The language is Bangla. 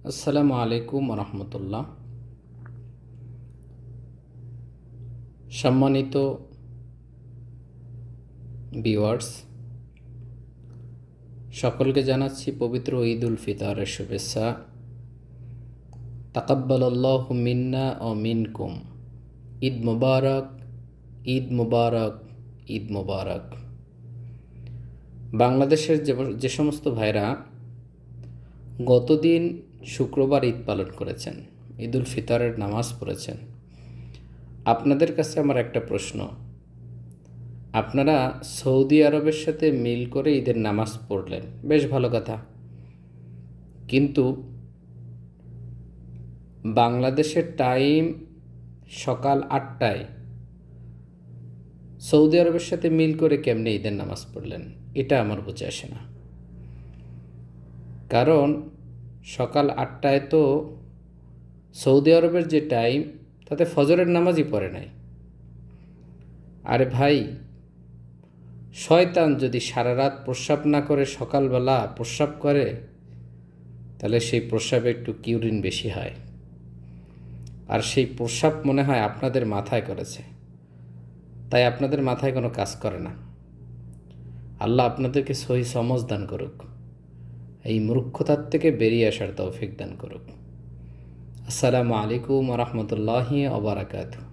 আসসালামু আলাইকুম রহমতুল্লাহ। সম্মানিত ভিউয়ার্স, সকলকে জানাচ্ছি পবিত্র ঈদ উল ফিতরের শুভেচ্ছা। তাকাব্বালাল্লাহু মিন্না ও মিনকুম। ঈদ মুবারক, ঈদ মুবারক, ঈদ মুবারক। বাংলাদেশের যে সমস্ত ভাইরা গতদিন শুক্রবার ঈদ পালন করেছেন, ঈদ উল ফিতরের নামাজ পড়েছেন, আপনাদের কাছে আমার একটা প্রশ্ন। আপনারা সৌদি আরবের সাথে মিল করে ঈদের নামাজ পড়লেন, বেশ ভালো কথা। কিন্তু বাংলাদেশের টাইম সকাল 8টায় সৌদি আরবের সাথে মিল করে কেমনে ঈদের নামাজ পড়লেন, এটা আমার বুঝে আসে না। কারণ সকাল 8টায় তো সৌদি আরবের যে টাইম, তাতে ফজরের নামাজই পড়ে নাই। আরে ভাই, শয়তান যদি সারা রাত প্রস্রাব না করে সকালবেলা প্রস্রাব করে, তাহলে সেই প্রস্রাবে একটু কিউরিন বেশি হয়, আর সেই প্রস্রাব মনে হয় আপনাদের মাথায় করেছে, তাই আপনাদের মাথায় কোনো কাজ করে না। আল্লাহ আপনাদেরকে সহি সমজ দান করুক, এই মূর্খতার থেকে বেরিয়ে আসার তৌফিক দান করুক। আসসালামু আলাইকুম রহমতুল্লাহি ওয়া বারাকাতুহু।